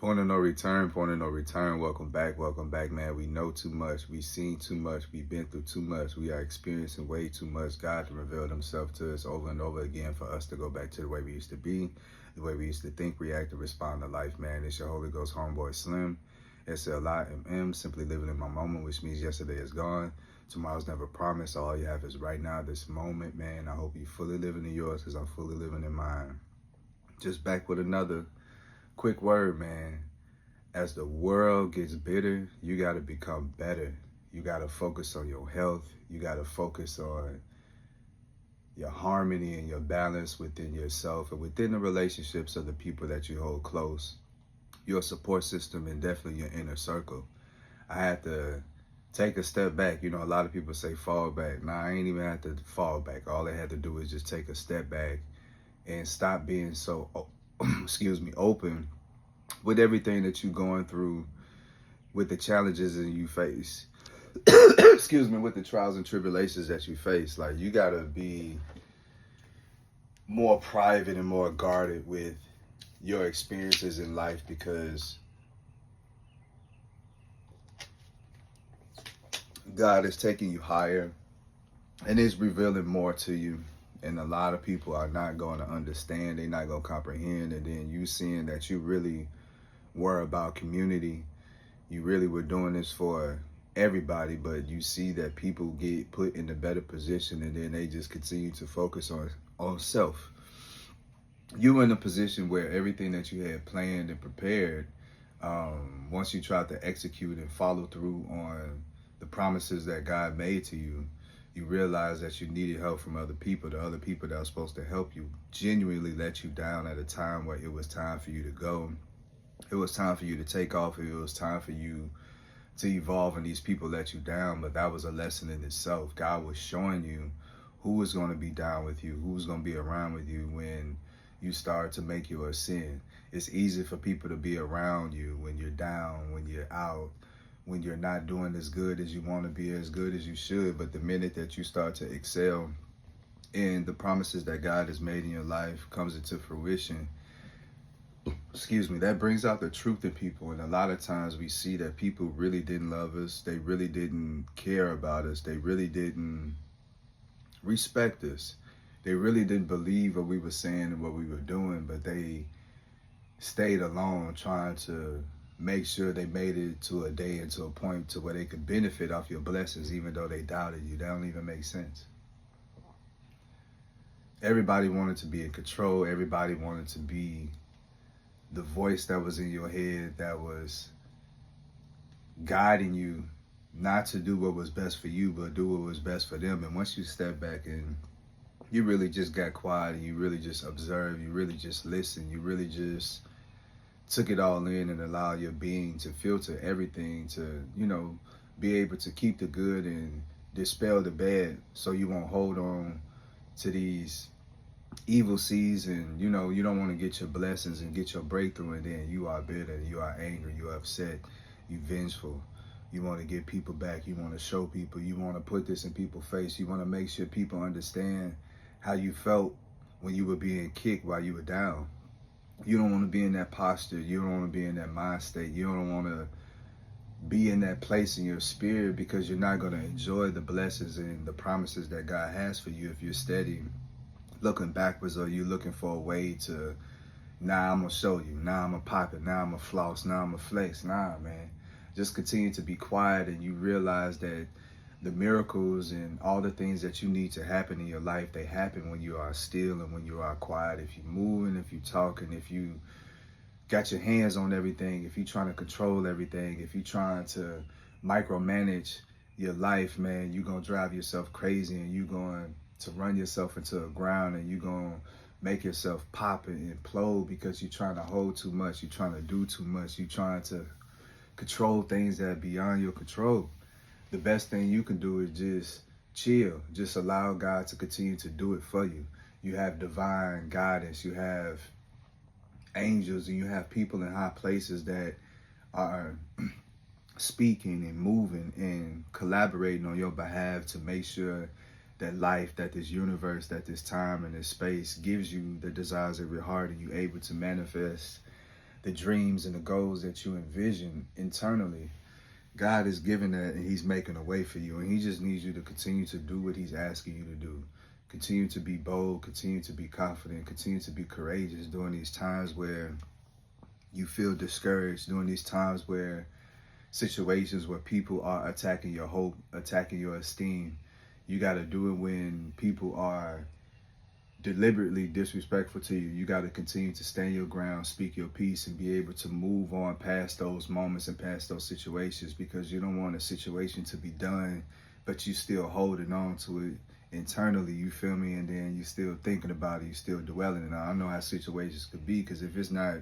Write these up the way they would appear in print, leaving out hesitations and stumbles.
Point of no return. Welcome back, man. We know too much. We've seen too much. We've been through too much. We are experiencing way too much. God to reveal himself to us over and over again for us to go back to the way we used to be, the way we used to think, react, and respond to life, man. It's your Holy Ghost homeboy Slim, SLIMM, simply living in my moment, which means yesterday is gone. Tomorrow's never promised. All you have is right now, this moment, man. I hope you fully living in yours because I'm fully living in mine. Just back with another quick word, man. As the world gets bitter, you got to become better. You got to focus on your health. You got to focus on your harmony and your balance within yourself and within the relationships of the people that you hold close, your support system, and definitely your inner circle. I had to take a step back. You know, a lot of people say fall back. Nah, I ain't even had to fall back. All I had to do is just take a step back and stop being so, open with everything that you're going through, with the challenges that you face, with the trials and tribulations that you face. Like, you got to be more private and more guarded with your experiences in life, because God is taking you higher and is revealing more to you. And a lot of people are not going to understand. They're not going to comprehend. And then you seeing that you really were about community. You really were doing this for everybody, but you see that people get put in a better position and then they just continue to focus on self. You were in a position where everything that you had planned and prepared, once you tried to execute and follow through on the promises that God made to you, you realized that you needed help from other people. The other people that were supposed to help you genuinely let you down at a time where it was time for you to go. It was time for you to take off. It was time for you to evolve, and these people let you down. But that was a lesson in itself. God was showing you who was going to be down with you, who was going to be around with you when you start to make your ascend. It's easy for people to be around you when you're down, when you're out, when you're not doing as good as you want to be, as good as you should. But the minute that you start to excel and the promises that God has made in your life comes into fruition, that brings out the truth in people. And a lot of times we see that people really didn't love us. They really didn't care about us. They really didn't respect us. They really didn't believe what we were saying and what we were doing, but they stayed alone trying to make sure they made it to a day and to a point to where they could benefit off your blessings, even though they doubted you. That don't even make sense. Everybody wanted to be in control. Everybody wanted to be the voice that was in your head that was guiding you not to do what was best for you, but do what was best for them. And once you step back and you really just got quiet and you really just observe, you really just listen, you really just took it all in and allow your being to filter everything to, be able to keep the good and dispel the bad, so you won't hold on to these evil seeds, and you don't want to get your blessings and get your breakthrough, and then you are bitter, you are angry, you are upset, you vengeful. You want to get people back. You want to show people. You want to put this in people's face. You want to make sure people understand how you felt when you were being kicked while you were down. You don't want to be in that posture. You don't want to be in that mind state. You don't want to be in that place in your spirit, because you're not going to enjoy the blessings and the promises that God has for you if you're steady looking backwards, or you looking for a way to, I'm going to show you. I'm going to pop it. I'm going to floss. I'm going to flex. Nah, man. Just continue to be quiet, and you realize that the miracles and all the things that you need to happen in your life, they happen when you are still and when you are quiet. If you're moving, if you're talking, if you got your hands on everything, if you're trying to control everything, if you're trying to micromanage your life, man, you're going to drive yourself crazy, and you're going to run yourself into the ground, and you're going to make yourself pop and implode because you're trying to hold too much. You're trying to do too much. You're trying to control things that are beyond your control. The best thing you can do is just chill. Just allow God to continue to do it for you. You have divine guidance. You have angels, and you have people in high places that are speaking and moving and collaborating on your behalf to make sure that life, that this universe, that this time and this space gives you the desires of your heart, and you're able to manifest the dreams and the goals that you envision internally. God is giving that, and he's making a way for you. And he just needs you to continue to do what he's asking you to do. Continue to be bold, continue to be confident, continue to be courageous during these times where you feel discouraged, during these times where situations where people are attacking your hope, attacking your esteem. You got to do it when people are deliberately disrespectful to you. You got to continue to stand your ground, speak your piece, and be able to move on past those moments and past those situations, because you don't want a situation to be done, but you still holding on to it internally, you feel me? And then you still thinking about it, you still dwelling. And I know how situations could be, because if it's not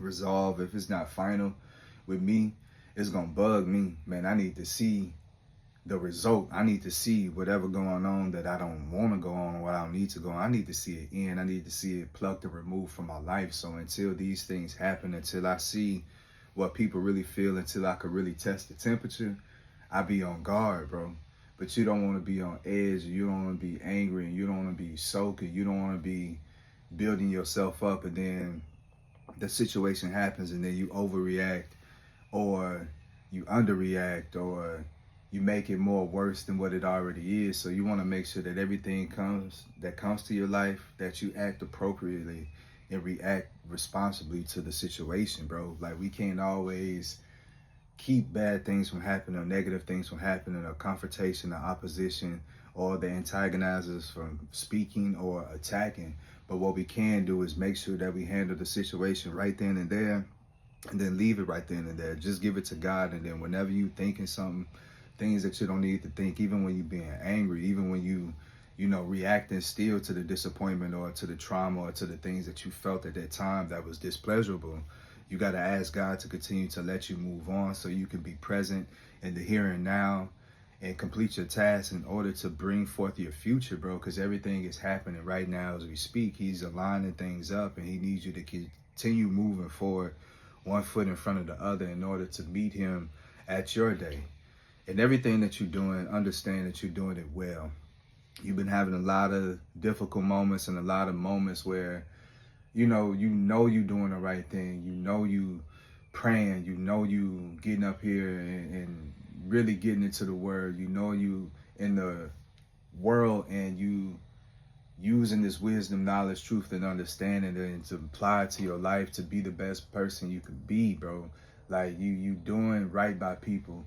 resolved, if it's not final with me, it's gonna bug me, man. I need to see the result. I need to see whatever going on that I don't want to go on, or what I don't need to go on. I need to see it end. I need to see it plucked and removed from my life. So until these things happen, until I see what people really feel, until I could really test the temperature, I be on guard, bro. But you don't want to be on edge, you don't want to be angry, and you don't want to be soaking, you don't want to be building yourself up, and then the situation happens and then you overreact, or you underreact, or you make it more worse than what it already is. So you want to make sure that everything that comes to your life, that you act appropriately and react responsibly to the situation, bro. Like, we can't always keep bad things from happening, or negative things from happening, or confrontation, or opposition, or the antagonizers from speaking or attacking. But what we can do is make sure that we handle the situation right then and there, and then leave it right then and there. Just give it to God. And then whenever you thinking something, things that you don't need to think, even when you're being angry, even when you reacting still to the disappointment or to the trauma or to the things that you felt at that time that was displeasurable, you got to ask God to continue to let you move on, so you can be present in the here and now and complete your tasks in order to bring forth your future, bro. Because everything is happening right now as we speak. He's aligning things up, and he needs you to continue moving forward, one foot in front of the other, in order to meet him at your day. And everything that you're doing, understand that you're doing it well. You've been having a lot of difficult moments, and a lot of moments where you know you're doing the right thing. You praying. You getting up here and really getting into the word. You in the world, and you using this wisdom, knowledge, truth, and understanding, and to apply it to your life to be the best person you can be, bro. Like, you doing right by people.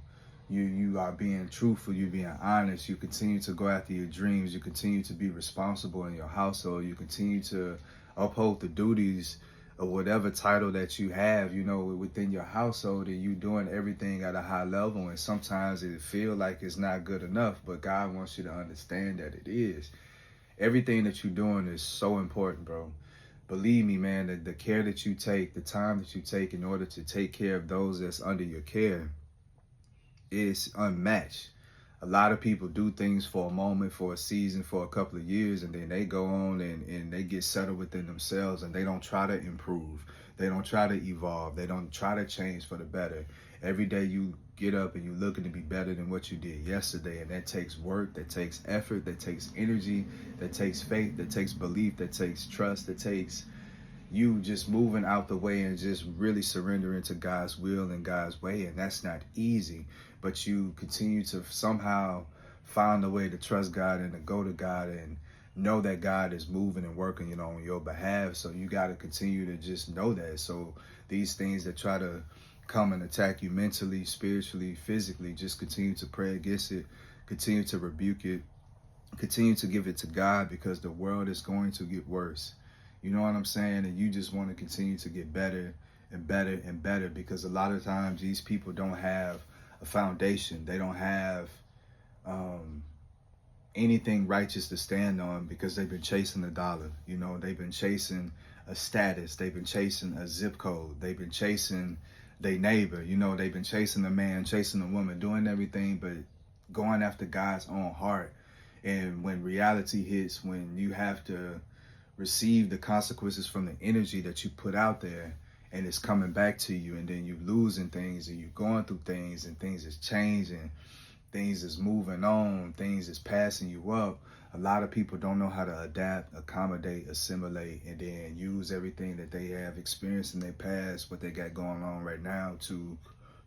You are being truthful, you're being honest, you continue to go after your dreams, you continue to be responsible in your household, you continue to uphold the duties of whatever title that you have, within your household, and you doing everything at a high level. And sometimes it feel like it's not good enough, but God wants you to understand that it is. Everything that you're doing is so important, bro. Believe me, man, that the care that you take, the time that you take in order to take care of those that's under your care is unmatched. A lot of people do things for a moment, for a season, for a couple of years, and then they go on and they get settled within themselves, and they don't try to improve. They don't try to evolve. They don't try to change for the better. Every day you get up and you're looking to be better than what you did yesterday, and that takes work, that takes effort, that takes energy, that takes faith, that takes belief, that takes trust, that takes you just moving out the way and just really surrendering to God's will and God's way. And that's not easy, but you continue to somehow find a way to trust God and to go to God and know that God is moving and working, on your behalf. So you got to continue to just know that. So these things that try to come and attack you mentally, spiritually, physically, just continue to pray against it, continue to rebuke it, continue to give it to God, because the world is going to get worse. You know what I'm saying? And you just want to continue to get better and better and better, because a lot of times these people don't have a foundation. They don't have anything righteous to stand on, because they've been chasing the dollar. They've been chasing a status. They've been chasing a zip code. They've been chasing their neighbor. They've been chasing a man, chasing a woman, doing everything but going after God's own heart. And when reality hits, when you have to receive the consequences from the energy that you put out there, and it's coming back to you, and then you're losing things, and you're going through things, and things is changing, things is moving on, things is passing you up. A lot of people don't know how to adapt, accommodate, assimilate, and then use everything that they have experienced in their past, what they got going on right now, to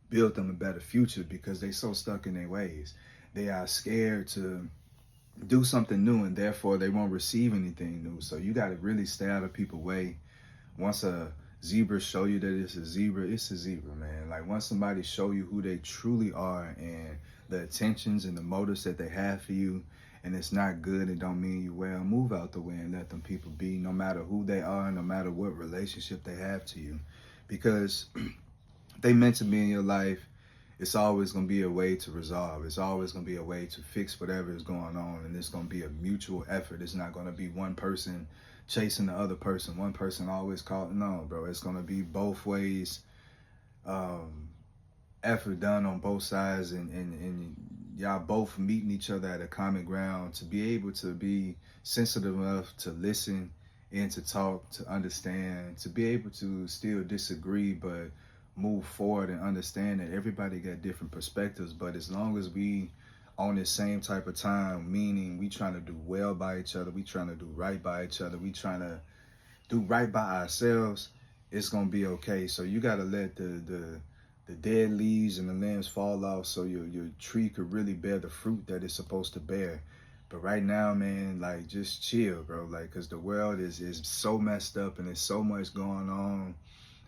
build them a better future, because they so stuck in their ways. They are scared to do something new, and therefore they won't receive anything new. So you got to really stay out of people's way. Once a zebra show you that it's a zebra, man. Like, once somebody show you who they truly are and the intentions and the motives that they have for you, and it's not good, it don't mean you well, move out the way and let them people be, no matter who they are, no matter what relationship they have to you. Because they meant to be in your life, it's always going to be a way to resolve. It's always going to be a way to fix whatever is going on. And it's going to be a mutual effort. It's not going to be one person chasing the other person. One person always calling. No, bro. It's going to be both ways. Effort done on both sides. And y'all both meeting each other at a common ground to be able to be sensitive enough to listen and to talk, to understand, to be able to still disagree, but move forward and understand that everybody got different perspectives. But as long as we on the same type of time, meaning we trying to do well by each other, we trying to do right by each other, we trying to do right by ourselves, it's gonna be okay. So you gotta let the dead leaves and the limbs fall off so your tree could really bear the fruit that it's supposed to bear. But right now, man, like, just chill, bro. Like, cause the world is so messed up, and there's so much going on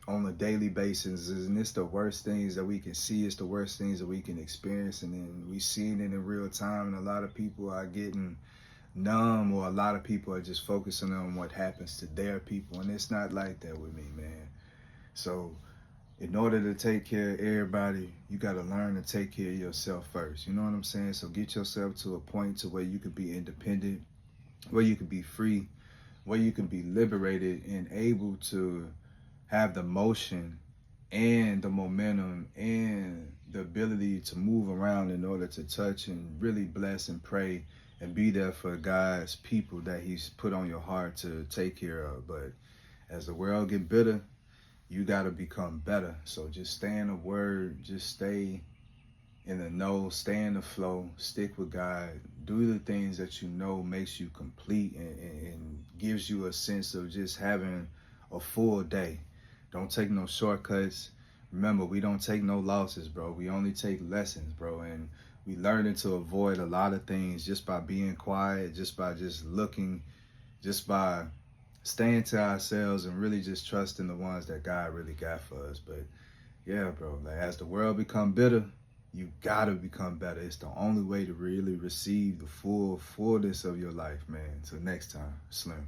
a daily basis, and it's the worst things that we can see. It's the worst things that we can experience, and then we seeing it in real time. And a lot of people are getting numb, or a lot of people are just focusing on what happens to their people, and it's not like that with me, man. So in order to take care of everybody, you got to learn to take care of yourself first. You know what I'm saying? So get yourself to a point to where you can be independent, where you can be free, where you can be liberated and able to have the motion and the momentum and the ability to move around in order to touch and really bless and pray and be there for God's people that he's put on your heart to take care of. But as the world get bitter, you got to become better. So just stay in the word, just stay in the know, stay in the flow, stick with God, do the things that you know makes you complete and gives you a sense of just having a full day. Don't take no shortcuts. Remember, we don't take no losses, bro. We only take lessons, bro. And we learning to avoid a lot of things just by being quiet, just by just looking, just by staying to ourselves and really just trusting the ones that God really got for us. But yeah, bro, like, as the world become bitter, you gotta become better. It's the only way to really receive the fullness of your life, man. Till next time, Slim.